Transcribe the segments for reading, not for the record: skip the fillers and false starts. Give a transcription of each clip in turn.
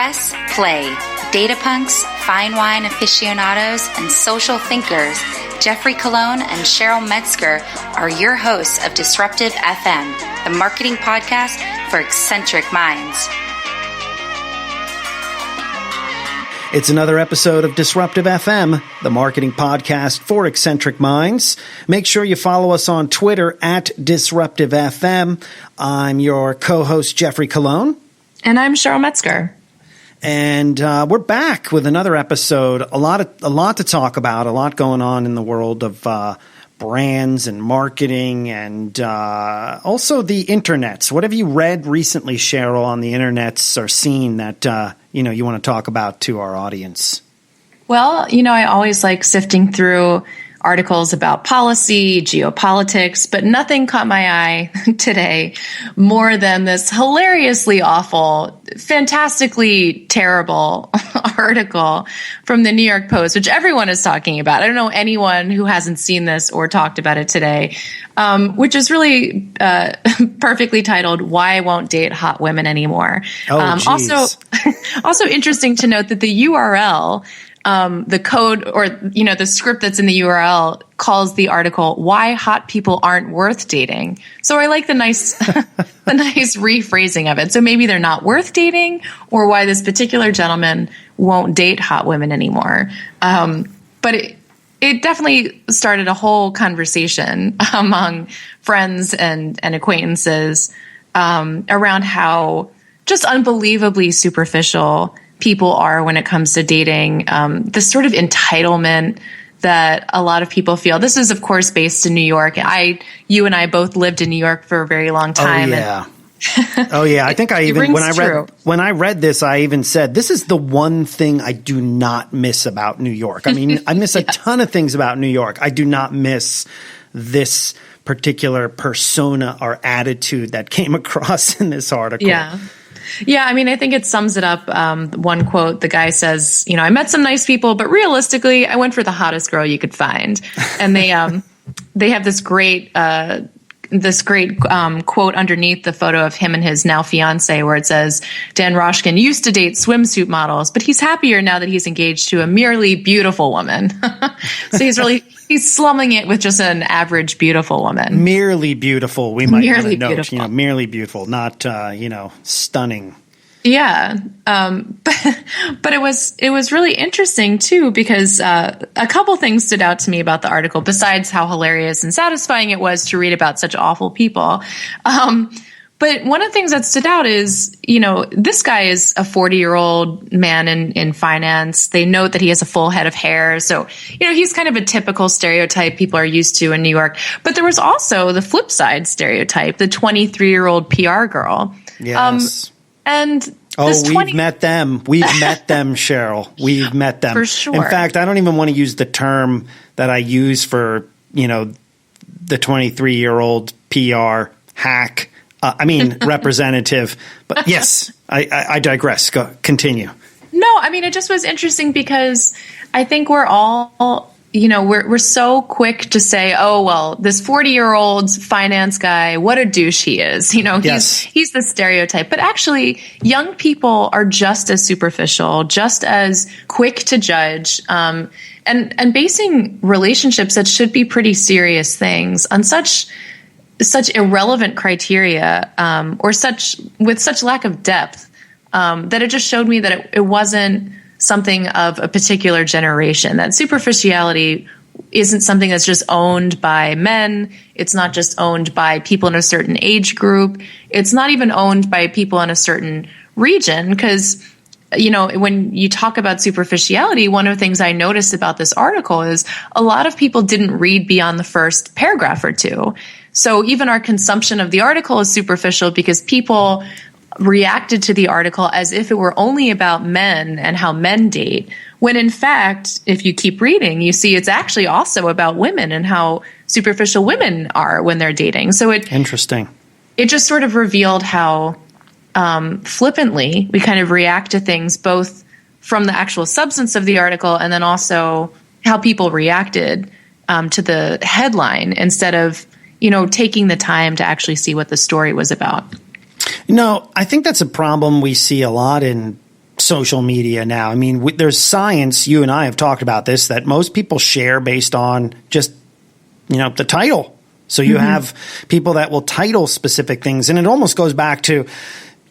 Press play. Data punks, fine wine aficionados, and social thinkers, Geoffrey Cologne and Cheryl Metzger are your hosts of Disruptive FM, the marketing podcast for eccentric minds. It's another episode of Disruptive FM, the marketing podcast for eccentric minds. Make sure you follow us on Twitter at Disruptive FM. I'm your co-host, Geoffrey Cologne. And I'm Cheryl Metzger. And we're back with another episode. A lot to talk about, a lot going on in the world of brands and marketing and also the internets. What have you read recently, Cheryl, on the internets or seen that you want to talk about to our audience? Well, I always like sifting through articles about policy, geopolitics, but nothing caught my eye today more than this hilariously awful, fantastically terrible article from the New York Post, which everyone is talking about. I don't know anyone who hasn't seen this or talked about it today, which is really perfectly titled, "Why I Won't Date Hot Women Anymore." Also interesting to note that the URL, the code or, the script that's in the URL calls the article, "Why Hot People Aren't Worth Dating." So I like the nice, the nice rephrasing of it. So maybe they're not worth dating, or why this particular gentleman won't date hot women anymore. But it definitely started a whole conversation among friends and acquaintances around how just unbelievably superficial people are when it comes to dating, this sort of entitlement that a lot of people feel. This is, of course, based in New York. You and I both lived in New York for a very long time. Oh yeah. I think I even, when I read this, I even said, this is the one thing I do not miss about New York. I mean, I miss a ton of things about New York. I do not miss this particular persona or attitude that came across in this article. Yeah, I mean, I think it sums it up. One quote, the guy says, I met some nice people, but realistically, I went for the hottest girl you could find. And they have this great quote underneath the photo of him and his now fiance, where it says, Dan Roshkin used to date swimsuit models, but he's happier now that he's engaged to a merely beautiful woman. So he's slumming it with just an average beautiful woman. Merely beautiful, we might want to note. Merely beautiful, not stunning. Yeah, but it was really interesting too, because a couple things stood out to me about the article besides how hilarious and satisfying it was to read about such awful people. But one of the things that stood out is, this guy is a 40-year-old man in finance. They note that he has a full head of hair. So, he's kind of a typical stereotype people are used to in New York. But there was also the flip side stereotype, the 23-year-old PR girl. Yes. We've met them. We've met them, Cheryl. We've met them. For sure. In fact, I don't even want to use the term that I use for, the 23-year-old PR hack. Representative. But yes, I digress. Continue. No, I mean, it just was interesting because I think we're all, we're so quick to say, oh, well, this 40-year-old finance guy, what a douche he is. He's the stereotype. But actually, young people are just as superficial, just as quick to judge, and basing relationships that should be pretty serious things on such irrelevant criteria, or with such lack of depth, that it just showed me that it wasn't something of a particular generation, that superficiality isn't something that's just owned by men. It's not just owned by people in a certain age group. It's not even owned by people in a certain region. Because, when you talk about superficiality, one of the things I noticed about this article is a lot of people didn't read beyond the first paragraph or two. So even our consumption of the article is superficial because people reacted to the article as if it were only about men and how men date, when in fact, if you keep reading, you see it's actually also about women and how superficial women are when they're dating. So Interesting. It just sort of revealed how flippantly we kind of react to things, both from the actual substance of the article and then also how people reacted to the headline instead of taking the time to actually see what the story was about. I think that's a problem we see a lot in social media now. I mean, there's science, you and I have talked about this, that most people share based on just, the title. So you have people that will title specific things. And it almost goes back to,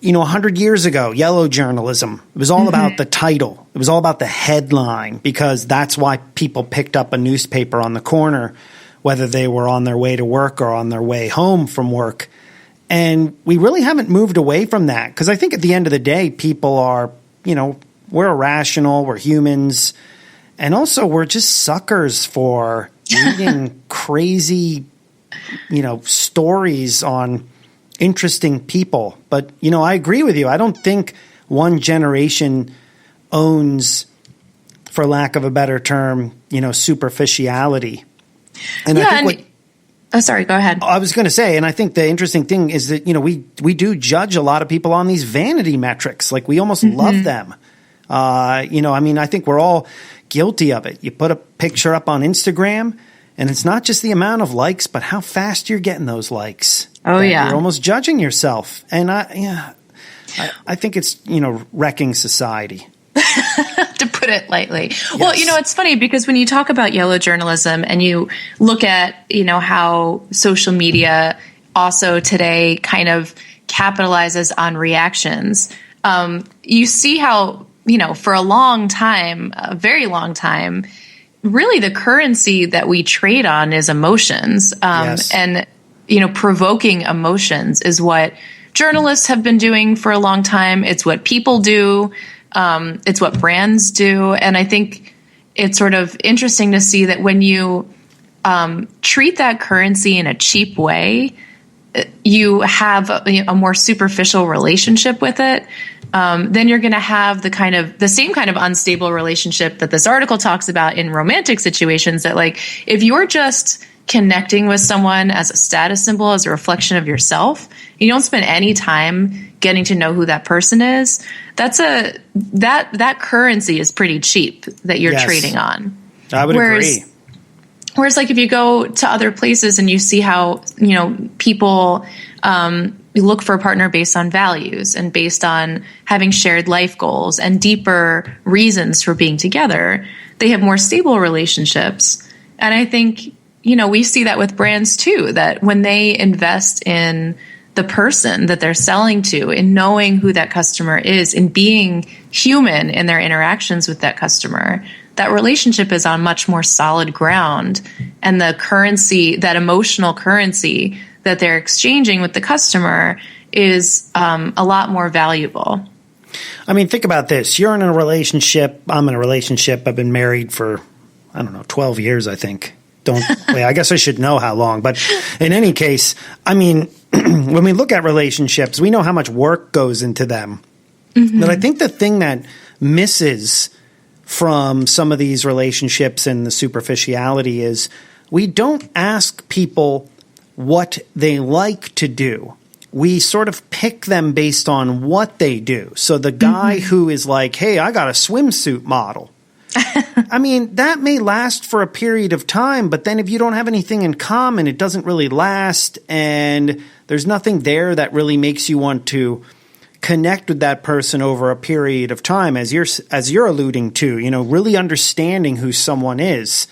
100 years ago, yellow journalism. It was all about the title. It was all about the headline, because that's why people picked up a newspaper on the corner, whether they were on their way to work or on their way home from work. And we really haven't moved away from that, because I think at the end of the day, people are, we're irrational, we're humans, and also we're just suckers for reading crazy, stories on interesting people. But, I agree with you. I don't think one generation owns, for lack of a better term, superficiality. And I think sorry, go ahead. I was going to say, and I think the interesting thing is that, we do judge a lot of people on these vanity metrics. Like, we almost love them. I think we're all guilty of it. You put a picture up on Instagram, and it's not just the amount of likes, but how fast you're getting those likes. Oh, yeah. You're almost judging yourself. And I think it's, wrecking society. To put it lightly. Yes. Well, it's funny because when you talk about yellow journalism and you look at, how social media also today kind of capitalizes on reactions, you see how, for a long time, a very long time, really the currency that we trade on is emotions. Yes. And, provoking emotions is what journalists have been doing for a long time. It's what people do. It's what brands do. And I think it's sort of interesting to see that when you treat that currency in a cheap way, you have a more superficial relationship with it. Then you're going to have the same kind of unstable relationship that this article talks about in romantic situations, that like, if you're just connecting with someone as a status symbol, as a reflection of yourself, you don't spend any time getting to know who that person is, that currency is pretty cheap that you're trading on. I would agree. Whereas like if you go to other places and you see how, people look for a partner based on values and based on having shared life goals and deeper reasons for being together, they have more stable relationships. And I think, we see that with brands too, that when they invest in the person that they're selling to, in knowing who that customer is, in being human in their interactions with that customer, that relationship is on much more solid ground. And the currency, that emotional currency that they're exchanging with the customer, is a lot more valuable. I mean, think about this. You're in a relationship. I'm in a relationship. I've been married for, 12 years, I think. I guess I should know how long. But in any case, I mean, when we look at relationships, we know how much work goes into them. But I think the thing that misses from some of these relationships and the superficiality is we don't ask people what they like to do. We sort of pick them based on what they do. So the guy who is like, hey, I got a swimsuit model. I mean, that may last for a period of time, but then if you don't have anything in common, it doesn't really last, and there's nothing there that really makes you want to connect with that person over a period of time, as you're alluding to, really understanding who someone is.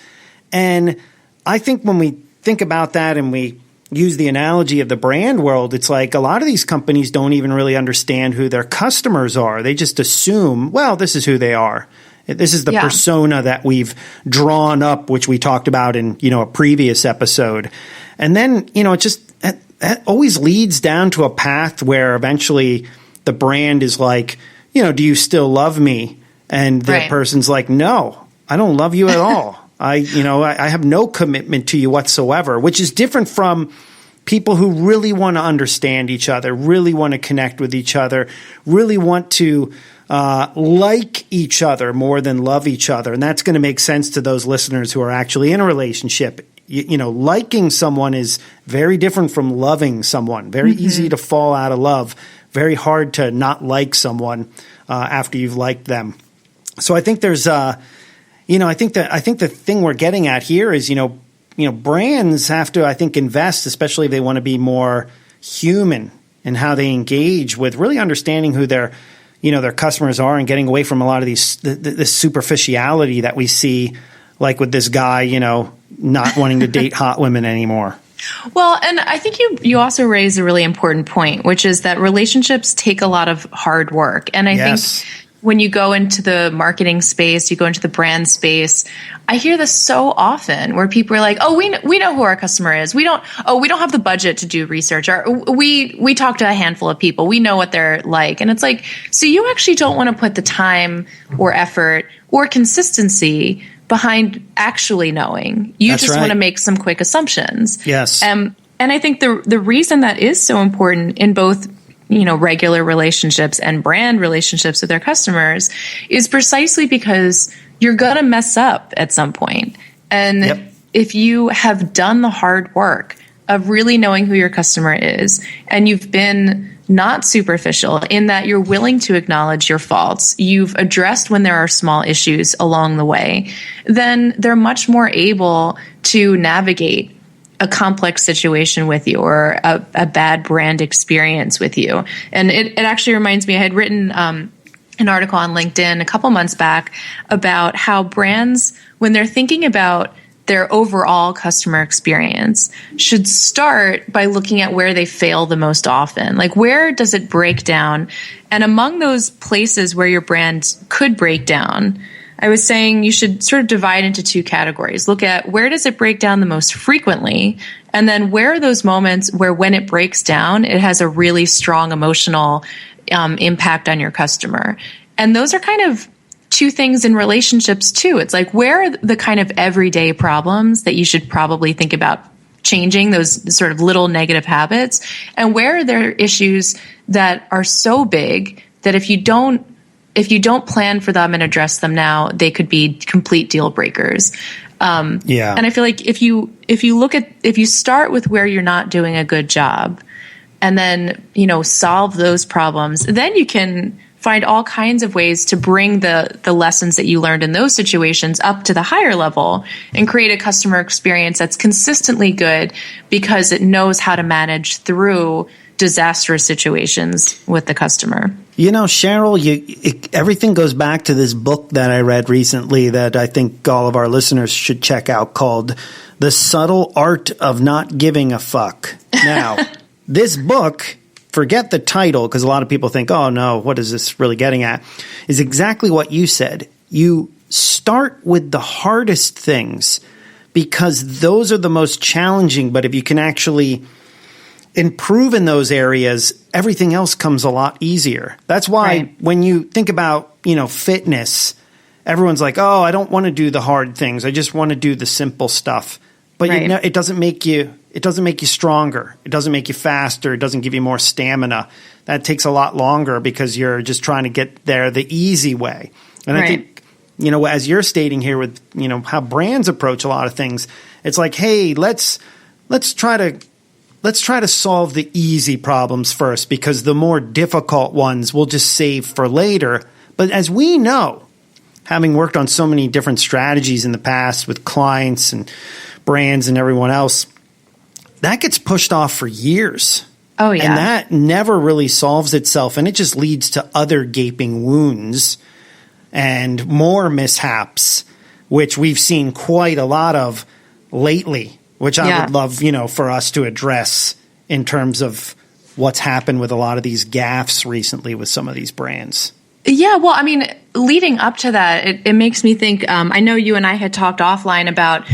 And I think when we think about that and we use the analogy of the brand world, it's like a lot of these companies don't even really understand who their customers are. They just assume, well, this is who they are. This is the persona that we've drawn up, which we talked about in, a previous episode. And then, it just it always leads down to a path where eventually the brand is like, do you still love me? And the person's like, no, I don't love you at all. I have no commitment to you whatsoever, which is different from people who really want to understand each other, really want to connect with each other, really want to like each other more than love each other. And that's going to make sense to those listeners who are actually in a relationship. Liking someone is very different from loving someone. Very easy to fall out of love. Very hard to not like someone after you've liked them. So I think there's, I think the thing we're getting at here is, brands have to, I think, invest, especially if they want to be more human in how they engage with really understanding who their their customers are, and getting away from a lot of this superficiality that we see, like with this guy, not wanting to date hot women anymore. Well, and I think you also raise a really important point, which is that relationships take a lot of hard work. And I think when you go into the marketing space, you go into the brand space, I hear this so often where people are like, oh, we know who our customer is. We don't have the budget to do research. Or we talk to a handful of people. We know what they're like. And it's like, so you actually don't want to put the time or effort or consistency behind actually knowing. You just want to make some quick assumptions. Yes. And I think the reason that is so important in both regular relationships and brand relationships with their customers is precisely because you're going to mess up at some point. And if you have done the hard work of really knowing who your customer is, and you've been not superficial in that you're willing to acknowledge your faults, you've addressed when there are small issues along the way, then they're much more able to navigate a complex situation with you or a bad brand experience with you. And it actually reminds me, I had written an article on LinkedIn a couple months back about how brands, when they're thinking about their overall customer experience, should start by looking at where they fail the most often. Like, where does it break down? And among those places where your brand could break down, I was saying you should sort of divide into two categories. Look at where does it break down the most frequently, and then where are those moments where when it breaks down, it has a really strong emotional impact on your customer. And those are kind of two things in relationships too. It's like, where are the kind of everyday problems that you should probably think about changing, those sort of little negative habits, and where are there issues that are so big that if you don't plan for them and address them now, they could be complete deal breakers. And I feel like if you start with where you're not doing a good job, and then solve those problems, then you can find all kinds of ways to bring the lessons that you learned in those situations up to the higher level and create a customer experience that's consistently good because it knows how to manage through disastrous situations with the customer. Cheryl, everything goes back to this book that I read recently that I think all of our listeners should check out, called The Subtle Art of Not Giving a Fuck. Now, this book, forget the title, because a lot of people think, oh no, what is this really getting at? Is exactly what you said. You start with the hardest things because those are the most challenging, but if you can actually improve in those areas, everything else comes a lot easier. That's why when you think about, fitness, everyone's like, oh, I don't want to do the hard things. I just want to do the simple stuff. But it doesn't make you stronger. It doesn't make you faster. It doesn't give you more stamina. That takes a lot longer because you're just trying to get there the easy way. And I think, as you're stating here with, how brands approach a lot of things, it's like, hey, let's try to solve the easy problems first, because the more difficult ones we'll just save for later. But as we know, having worked on so many different strategies in the past with clients and brands and everyone else, that gets pushed off for years. Oh, yeah. And that never really solves itself. And it just leads to other gaping wounds and more mishaps, which we've seen quite a lot of lately, which I would love, for us to address in terms of what's happened with a lot of these gaffes recently with some of these brands. Yeah, well, I mean, leading up to that, it makes me think, I know you and I had talked offline about,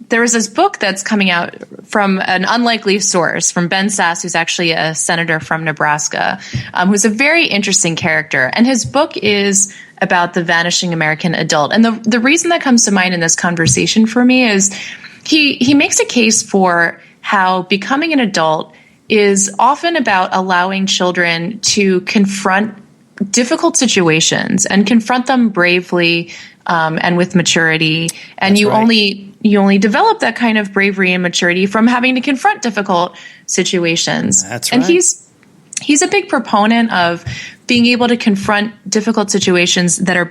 there was this book that's coming out from an unlikely source, from Ben Sass, who's actually a senator from Nebraska, who's a very interesting character. And his book is about the vanishing American adult. And the reason that comes to mind in this conversation for me is he makes a case for how becoming an adult is often about allowing children to confront difficult situations and confront them bravely and with maturity. And you only develop that kind of bravery and maturity from having to confront difficult situations. That's and right. he's a big proponent of being able to confront difficult situations that are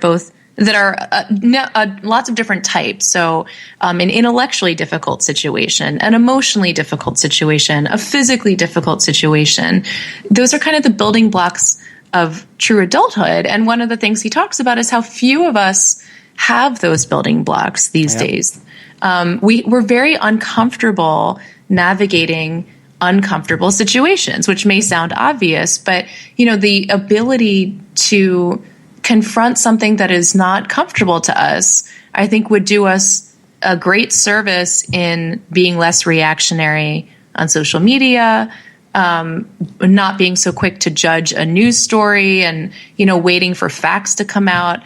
lots of different types. So an intellectually difficult situation, an emotionally difficult situation, a physically difficult situation. Those are kind of the building blocks of true adulthood. And one of the things he talks about is how few of us have those building blocks these days. We're very uncomfortable navigating uncomfortable situations, which may sound obvious, but the ability to confront something that is not comfortable to us, I think would do us a great service in being less reactionary on social media, not being so quick to judge a news story and, waiting for facts to come out,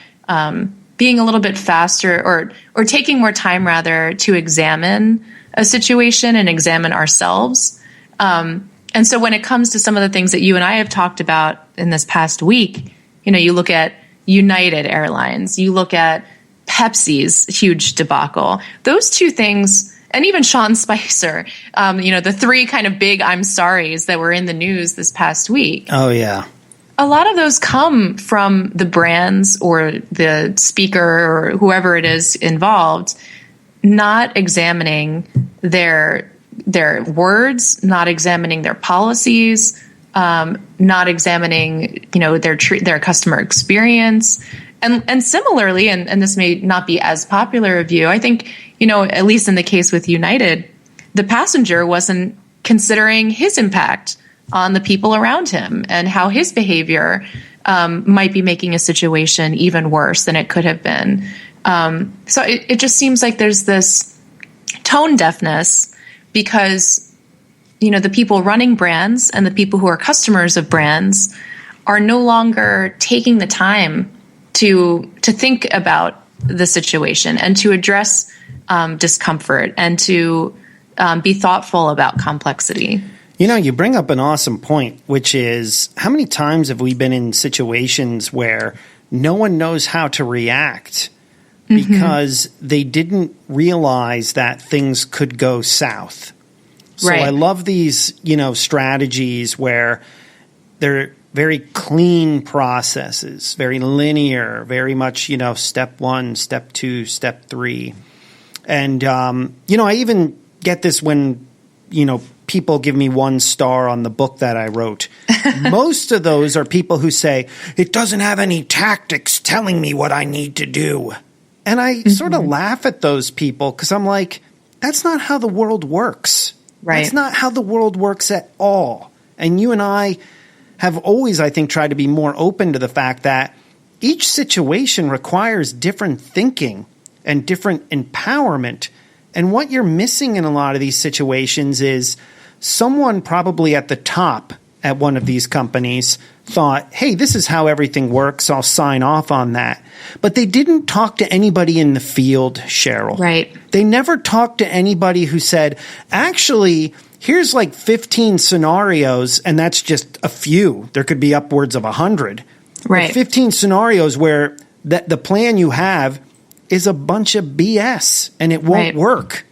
being a little bit faster or taking more time rather to examine a situation and examine ourselves. And so when it comes to some of the things that you and I have talked about in this past week, you look at United Airlines, you look at Pepsi's huge debacle, those two things. And even Sean Spicer, the three kind of big I'm sorries that were in the news this past week. Oh, yeah. A lot of those come from the brands or the speaker or whoever it is involved not examining their words, not examining their policies, not examining, their customer experience. And similarly, and this may not be as popular a view, I think, at least in the case with United, the passenger wasn't considering his impact on the people around him and how his behavior might be making a situation even worse than it could have been. So it just seems like there's this tone deafness because, the people running brands and the people who are customers of brands are no longer taking the time to think about the situation and to address discomfort and to be thoughtful about complexity. You bring up an awesome point, which is how many times have we been in situations where no one knows how to react because they didn't realize that things could go south. So I love these, strategies where they're very clean processes, very linear, very much, step 1, step 2, step 3. And, I even get this when, people give me 1 star on the book that I wrote. Most of those are people who say, it doesn't have any tactics telling me what I need to do. And I sort of laugh at those people because I'm like, that's not how the world works. Right. That's not how the world works at all. And you and I have always, I think, tried to be more open to the fact that each situation requires different thinking and different empowerment. And what you're missing in a lot of these situations is someone probably at the top at one of these companies thought, hey, this is how everything works. I'll sign off on that. But they didn't talk to anybody in the field, Cheryl. Right. They never talked to anybody who said, actually, here's like 15 scenarios, and that's just a few. There could be upwards of 100. Right. But 15 scenarios where the plan you have is a bunch of BS, and it won't work.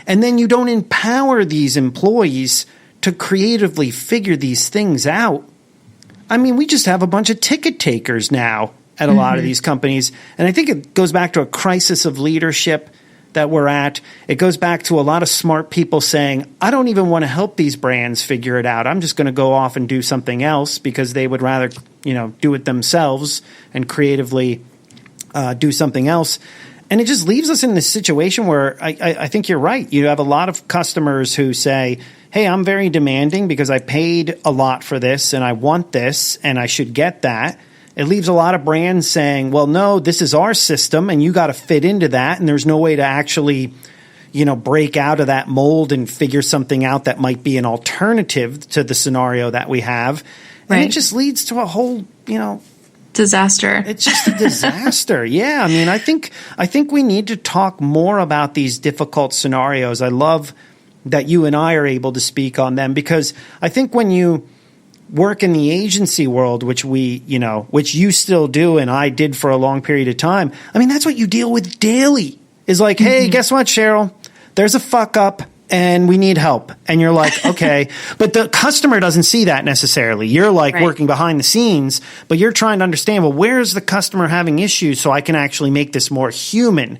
And then you don't empower these employees to creatively figure these things out. I mean, we just have a bunch of ticket takers now at a lot of these companies. And I think it goes back to a crisis of leadership that we're at. It goes back to a lot of smart people saying, I don't even want to help these brands figure it out. I'm just going to go off and do something else because they would rather, do it themselves and creatively do something else. And it just leaves us in this situation where I think you're right. You have a lot of customers who say, hey, I'm very demanding because I paid a lot for this and I want this and I should get that. It leaves a lot of brands saying, well, no, this is our system and you got to fit into that. And there's no way to actually, break out of that mold and figure something out that might be an alternative to the scenario that we have. And it just leads to a whole, disaster. It's just a disaster. Yeah. I mean, I think we need to talk more about these difficult scenarios. I love that you and I are able to speak on them because I think when you work in the agency world, which which you still do and I did for a long period of time, I mean, that's what you deal with daily is like, hey, guess what, Cheryl? There's a fuck up and we need help. And you're like, okay. But the customer doesn't see that necessarily. You're like working behind the scenes, but you're trying to understand, well, where's the customer having issues so I can actually make this more human?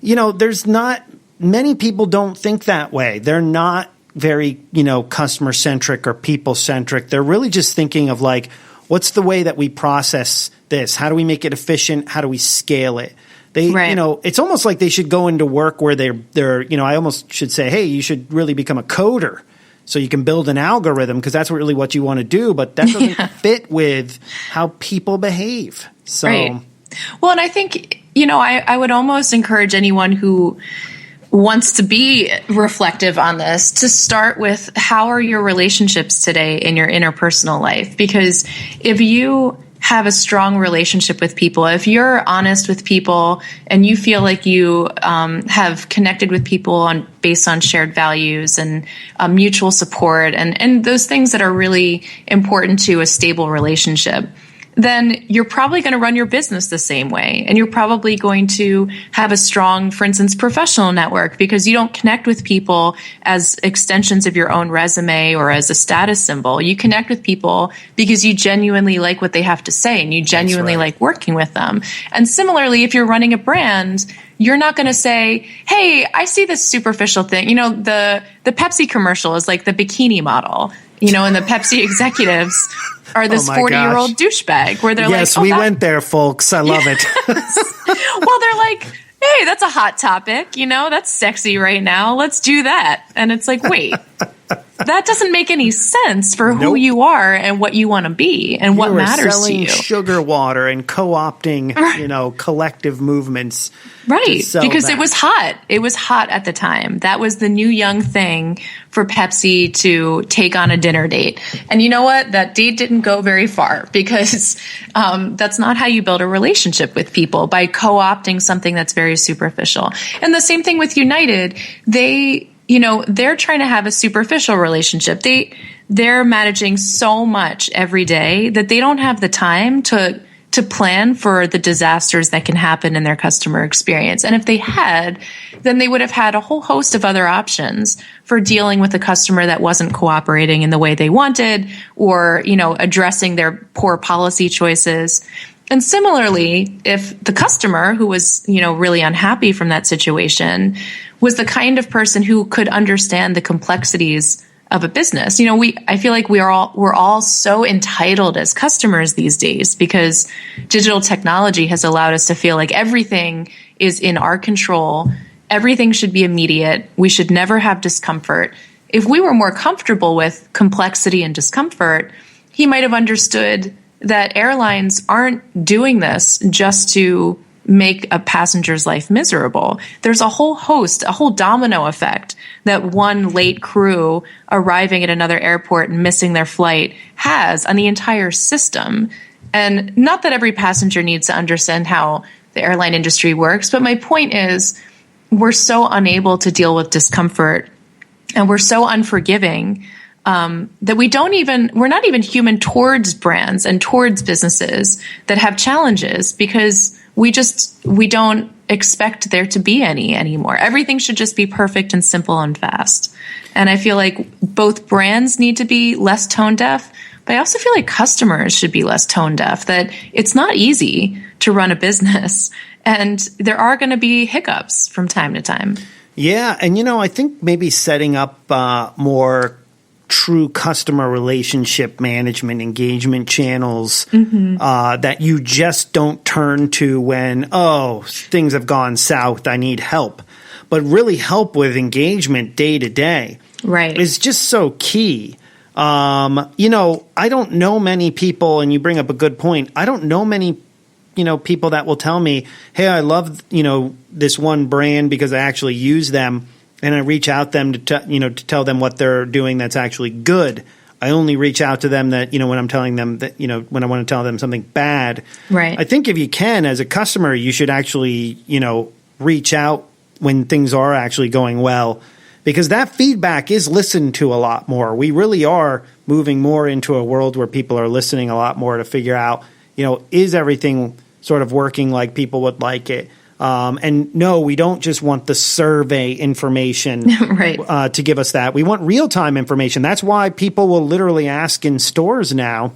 There's not many people don't think that way. They're not very, customer centric or people centric. They're really just thinking of like, What's the way that we process this? How do we make it efficient? How do we scale it? They, it's almost like they should go into work where they're, I almost should say, hey, you should really become a coder so you can build an algorithm because that's really what you want to do. But that doesn't fit with how people behave. So, well, and I think, I would almost encourage anyone who wants to be reflective on this to start with how are your relationships today in your interpersonal life? Because if you have a strong relationship with people, if you're honest with people and you feel like you have connected with people based on shared values and mutual support and those things that are really important to a stable relationship, then you're probably going to run your business the same way. And you're probably going to have a strong, for instance, professional network because you don't connect with people as extensions of your own resume or as a status symbol. You connect with people because you genuinely like what they have to say and you genuinely like working with them. And similarly, if you're running a brand, you're not going to say, hey, I see this superficial thing. The Pepsi commercial is like the bikini model, and the Pepsi executives are this 40-year-old douchebag where they're like, yes, we went there, folks. I love it. Well, they're like, hey, that's a hot topic. That's sexy right now. Let's do that. And it's like, wait, that doesn't make any sense for who you are and what you want to be and what matters to you. Sugar water and co-opting, collective movements. Right. Because it was hot. It was hot at the time. That was the new young thing for Pepsi to take on a dinner date. And you know what? That date didn't go very far because that's not how you build a relationship with people, by co-opting something that's very superficial. And the same thing with United. They're trying to have a superficial relationship. They're managing so much every day that they don't have the time to plan for the disasters that can happen in their customer experience. And if they had, then they would have had a whole host of other options for dealing with a customer that wasn't cooperating in the way they wanted or, addressing their poor policy choices. And similarly, if the customer who was, really unhappy from that situation was the kind of person who could understand the complexities of a business. I feel like we're all so entitled as customers these days because digital technology has allowed us to feel like everything is in our control. Everything should be immediate. We should never have discomfort. If we were more comfortable with complexity and discomfort, he might have understood that airlines aren't doing this just to make a passenger's life miserable. There's a whole domino effect that one late crew arriving at another airport and missing their flight has on the entire system. And not that every passenger needs to understand how the airline industry works, but my point is we're so unable to deal with discomfort and we're so unforgiving that we're not even human towards brands and towards businesses that have challenges because we don't expect there to be any anymore. Everything should just be perfect and simple and fast. And I feel like both brands need to be less tone deaf, but I also feel like customers should be less tone deaf, that it's not easy to run a business and there are going to be hiccups from time to time. Yeah. And, I think maybe setting up more true customer relationship management engagement channels that you just don't turn to when, things have gone south, I need help, but really help with engagement day to day. Right. Is just so key. I don't know many people, and you bring up a good point. I don't know many, people that will tell me, hey, I love, this one brand because I actually use them. And I reach out them to tell them what they're doing that's actually good. I only reach out to them that, when I'm telling them that, when I want to tell them something bad. Right. I think if you can, as a customer, you should actually, reach out when things are actually going well, because that feedback is listened to a lot more. We really are moving more into a world where people are listening a lot more to figure out, is everything sort of working like people would like it? And no, we don't just want the survey information right. To give us that. We want real-time information. That's why people will literally ask in stores now,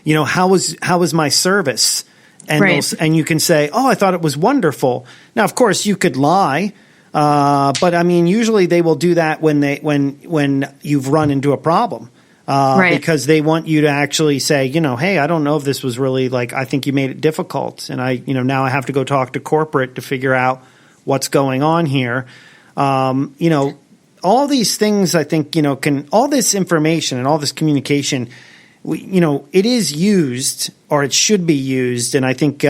how was my service? And and you can say, I thought it was wonderful. Now, of course, you could lie, but I mean, usually they will do that when you've run into a problem. because they want you to actually say, hey, I don't know if this was really I think you made it difficult. And now I have to go talk to corporate to figure out what's going on here. All these things, I think, all this information and all this communication, it is used, or it should be used. And I think,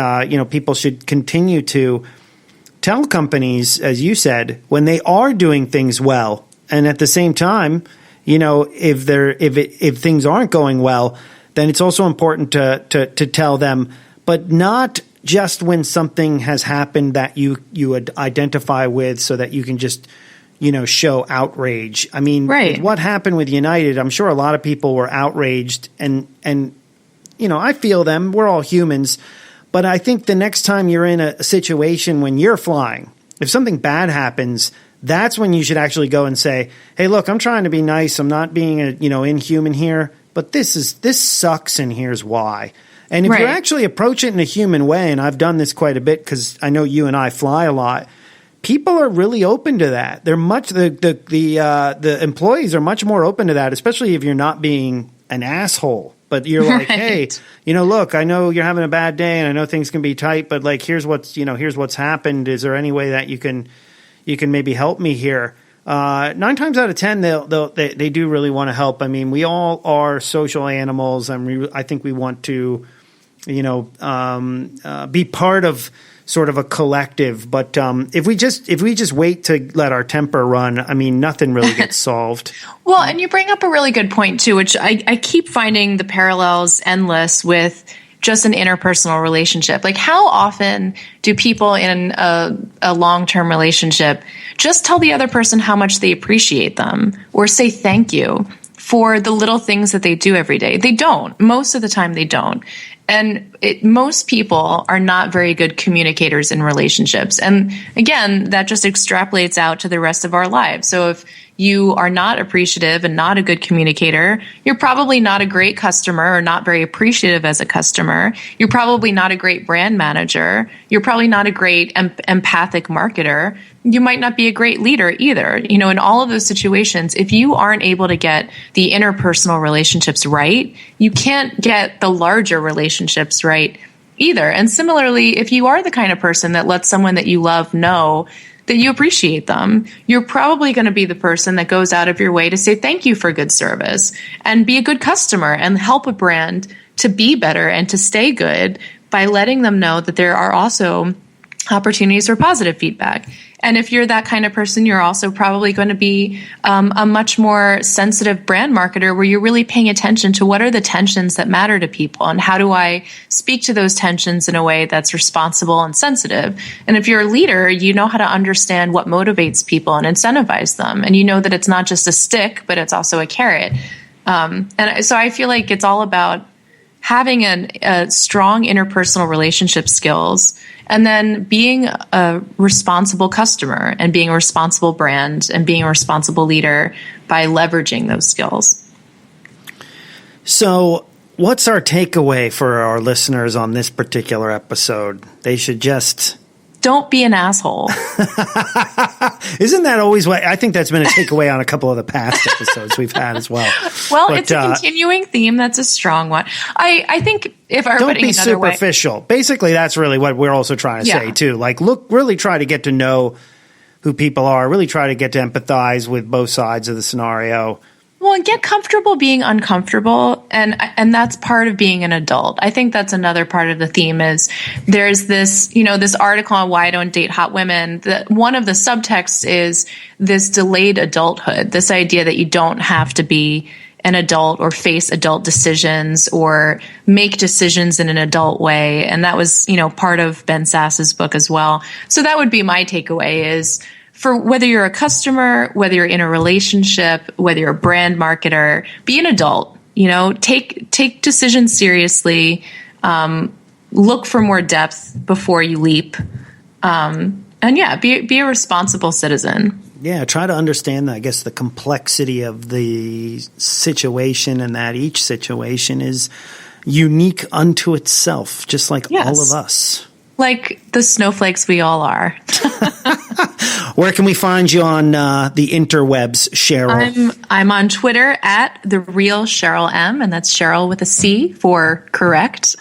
people should continue to tell companies, as you said, when they are doing things well. And at the same time, if things aren't going well, then it's also important to tell them, but not just when something has happened that you would identify with, so that you can just show outrage. I mean, with what happened with United, I'm sure a lot of people were outraged, and I feel them. We're all humans. But I think the next time you're in a situation when you're flying, if something bad happens, that's when you should actually go and say, hey, look, I'm trying to be nice. I'm not being inhuman here, but this sucks, and here's why. And if you actually approach it in a human way, and I've done this quite a bit because I know you and I fly a lot, people are really open to that. They're the employees are much more open to that, especially if you're not being an asshole. But you're like, hey, look, I know you're having a bad day, and I know things can be tight, but here's what's happened. Is there any way that you can maybe help me here? 9 times out of 10, they do really want to help. I mean, we all are social animals, and I think we want to, be part of sort of a collective. But if we just wait to let our temper run, I mean, nothing really gets solved. Well, and you bring up a really good point too, which I keep finding the parallels endless with just an interpersonal relationship. How often do people in a long-term relationship just tell the other person how much they appreciate them, or say thank you for the little things that they do every day? They don't. Most of the time they don't. And most people are not very good communicators in relationships. And again, that just extrapolates out to the rest of our lives. So if you are not appreciative and not a good communicator, you're probably not a great customer, or not very appreciative as a customer. You're probably not a great brand manager. You're probably not a great empathic marketer. You might not be a great leader either. In all of those situations, if you aren't able to get the interpersonal relationships right, you can't get the larger relationships right either. And similarly, if you are the kind of person that lets someone that you love know that you appreciate them, you're probably going to be the person that goes out of your way to say thank you for good service, and be a good customer, and help a brand to be better and to stay good by letting them know that there are also opportunities for positive feedback. And if you're that kind of person, you're also probably going to be a much more sensitive brand marketer, where you're really paying attention to what are the tensions that matter to people, and how do I speak to those tensions in a way that's responsible and sensitive. And if you're a leader, you know how to understand what motivates people and incentivize them. And you know that it's not just a stick, but it's also a carrot. And so I feel like it's all about having a strong interpersonal relationship skills, and then being a responsible customer, and being a responsible brand, and being a responsible leader by leveraging those skills. So what's our takeaway for our listeners on this particular episode? They should just... Don't be an asshole. Isn't that always what I think that's been a takeaway on a couple of the past episodes we've had as well? Well, but, it's a continuing theme. That's a strong one. I think if I were don't be superficial. Basically, that's really what we're also trying to say too. Really try to get to know who people are. Really try to get to empathize with both sides of the scenario. Well, and get comfortable being uncomfortable, and that's part of being an adult. I think that's another part of the theme is there's this, this article on why I don't date hot women. One of the subtexts is this delayed adulthood, this idea that you don't have to be an adult or face adult decisions or make decisions in an adult way. And that was, part of Ben Sass's book as well. So that would be my takeaway is, for whether you're a customer, whether you're in a relationship, whether you're a brand marketer, be an adult. Take decisions seriously. Look for more depth before you leap. Be a responsible citizen. Yeah, try to understand, I guess, the complexity of the situation, and that each situation is unique unto itself, just like all of us. Like the snowflakes we all are. Where can we find you on the interwebs, Cheryl? I'm on Twitter at The Real Cheryl M, and that's Cheryl with a C for correct.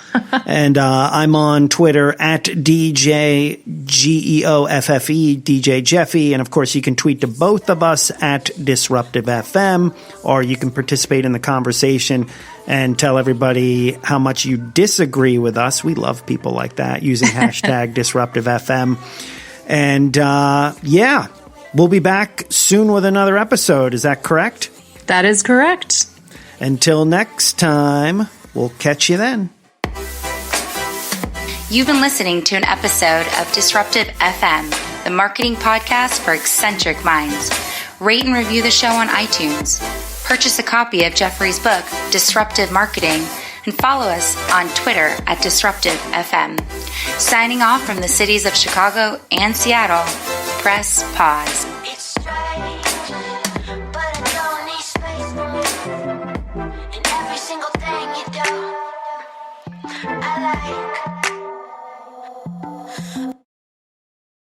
And I'm on Twitter at DJGeoffe, DJ Geoffrey. And of course, you can tweet to both of us at Disruptive FM, or you can participate in the conversation and tell everybody how much you disagree with us. We love people like that using hashtag Disruptive FM. And yeah, we'll be back soon with another episode. Is that correct? That is correct. Until next time, we'll catch you then. You've been listening to an episode of Disruptive FM, the marketing podcast for eccentric minds. Rate and review the show on iTunes. Purchase a copy of Geoffrey's book, Disruptive Marketing, and follow us on Twitter at Disruptive FM. Signing off from the cities of Chicago and Seattle, press pause. It's strange, but I don't need space for me. In every single thing you do, I like